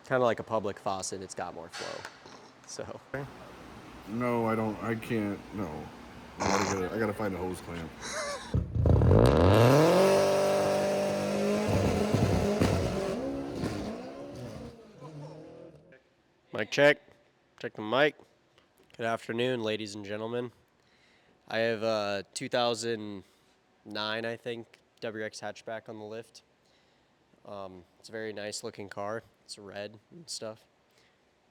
Kind of like a public faucet, it's got more flow. So. No, I don't. I can't. No. I gotta find a hose clamp. Mic check. Check the mic. Good afternoon, ladies and gentlemen. I have a 2009, I think, WRX hatchback on the lift. It's a very nice looking car. It's red and stuff.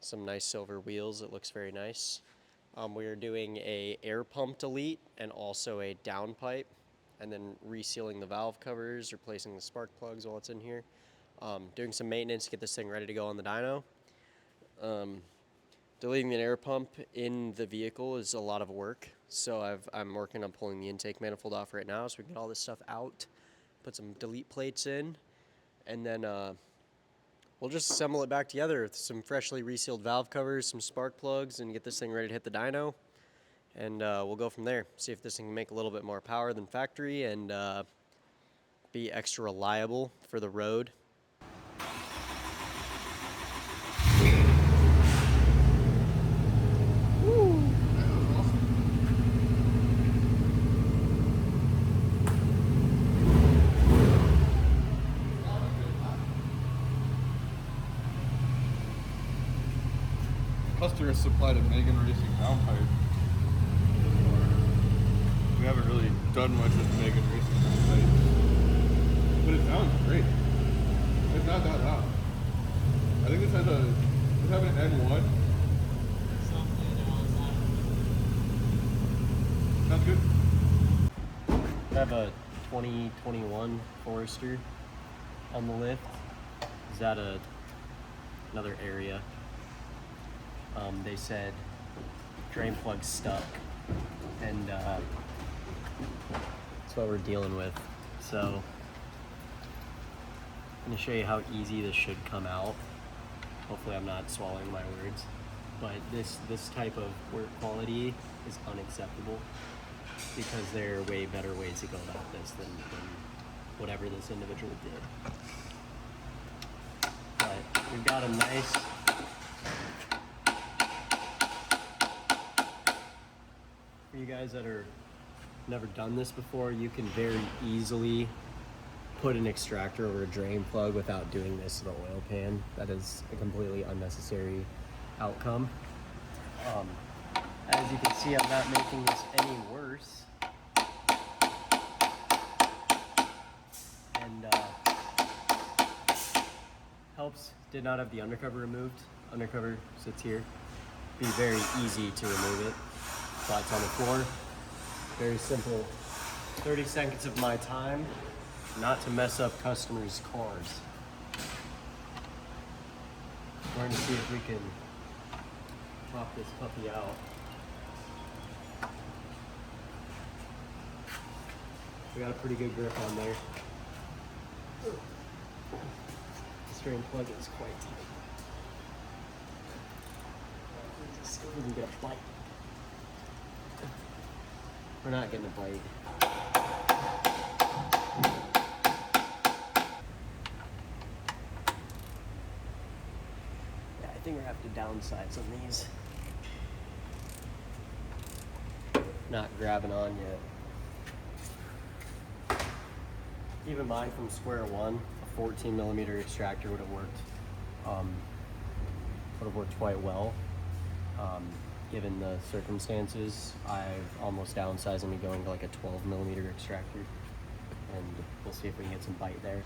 Some nice silver wheels. It looks very nice. We are doing a air pump delete and also a downpipe, and then resealing the valve covers, replacing the spark plugs while it's in here. Doing some maintenance to get this thing ready to go on the dyno. Deleting an air pump in the vehicle is a lot of work, so I'm working on pulling the intake manifold off right now so we can get all this stuff out, put some delete plates in, and then we'll just assemble it back together with some freshly resealed valve covers, some spark plugs, and get this thing ready to hit the dyno. And we'll go from there, see if this thing can make a little bit more power than factory and be extra reliable for the road. Customer supplied a Megan Racing downpipe. We haven't really done much with Megan Racing downpipe, but it sounds great. It's not that loud. I think this has an N1. Sounds good. I have a 2021 Forester on the lift. Is that another area? They said drain plug stuck, and that's what we're dealing with. So I'm going to show you how easy this should come out. Hopefully I'm not swallowing my words, but this type of work quality is unacceptable because there are way better ways to go about this than whatever this individual did. But we've got a nice for you guys that are never done this before, you can very easily put an extractor over a drain plug without doing this to the oil pan. That is a completely unnecessary outcome. As you can see, I'm not making this any worse. And helps, did not have the undercover removed. Undercover sits here. Be very easy to remove it. Spots on the floor. Very simple. 30 seconds of my time, not to mess up customers' cars. We're going to see if we can pop this puppy out. We got a pretty good grip on there. The drain plug is quite tight. Let's see if we can get a bite. We're not getting a bite. Yeah, I think we're gonna have to downsize on these. Not grabbing on yet. Even mine from square one, a 14mm extractor would have worked quite well. Given the circumstances, I've almost downsized and going to like a 12mm extractor, and we'll see if we can get some bite there.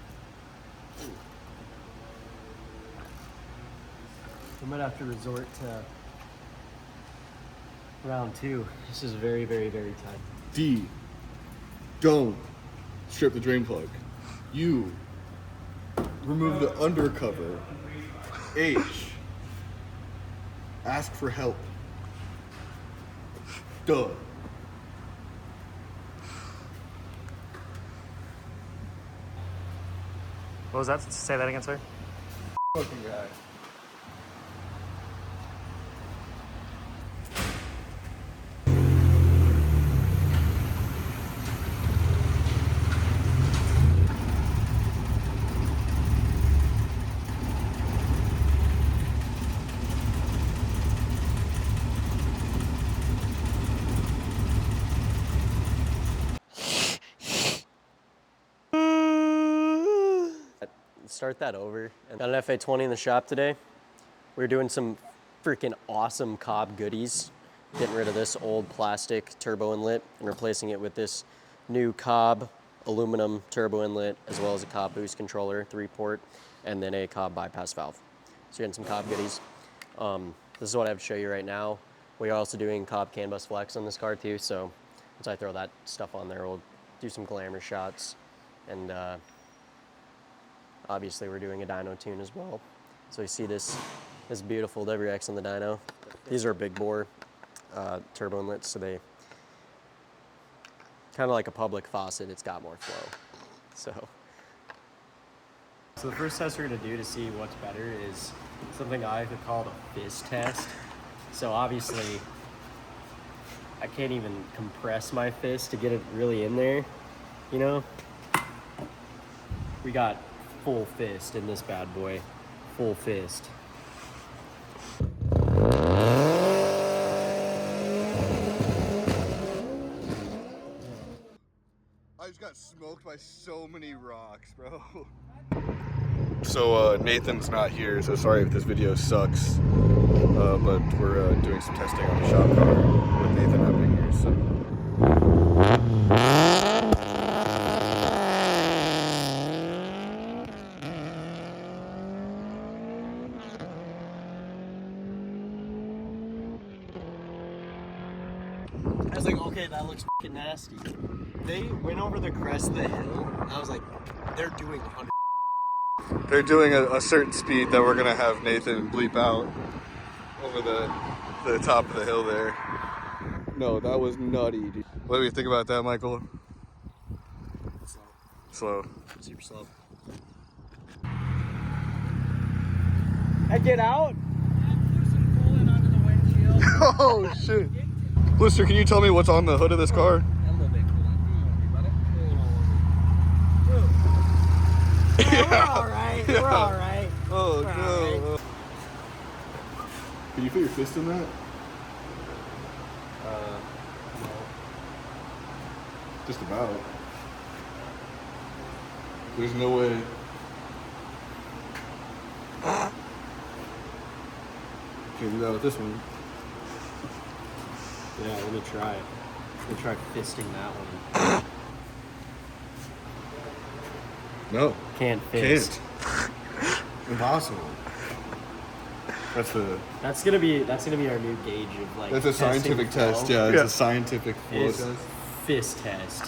We might have to resort to round two. This is very, very, very tight. D, don't strip the drain plug. U, remove the undercover. H, ask for help. Duh. What was that? Say that again, sir. Fucking guy. start that over. And got an FA20 in the shop today. We're doing some freaking awesome COBB goodies. Getting rid of this old plastic turbo inlet and replacing it with this new COBB aluminum turbo inlet, as well as a COBB boost controller, 3-port, and then a COBB bypass valve. So getting some COBB goodies. This is what I have to show you right now. We are also doing COBB CAN bus flex on this car too, so once I throw that stuff on there, we'll do some glamour shots. And obviously we're doing a dyno tune as well. So you see this beautiful WRX on the dyno. These are big bore turbo inlets, so they kind of like a public faucet, it's got more flow. So the first test we're gonna do to see what's better is something I could call the fizz test. So obviously I can't even compress my fist to get it really in there, you know? We got full fist in this bad boy, full fist. I just got smoked by so many rocks, bro. So Nathan's not here, so sorry if this video sucks. But we're doing some testing on the shop car with Nathan not being here, so. I was like, okay, that looks fucking nasty. They went over the crest of the hill, and I was like, they're doing 100. They're doing a certain speed that we're gonna have Nathan bleep out over the top of the hill there. No, that was nutty, dude. What do you think about that, Michael? Slow. Super slow. I get out? Oh shit! Blister, can you tell me what's on the hood of this car? Yeah, we're alright. We're alright. Oh we're no! Right. Can you put your fist in that? No. Just about. There's no way. Can't do that with this one. Yeah, let me try it. Let me try fisting that one. No. Can't fist. Can't. Impossible. That's gonna be our new gauge of like. That's a scientific test. Yeah, it's a scientific flow Is test. fist test.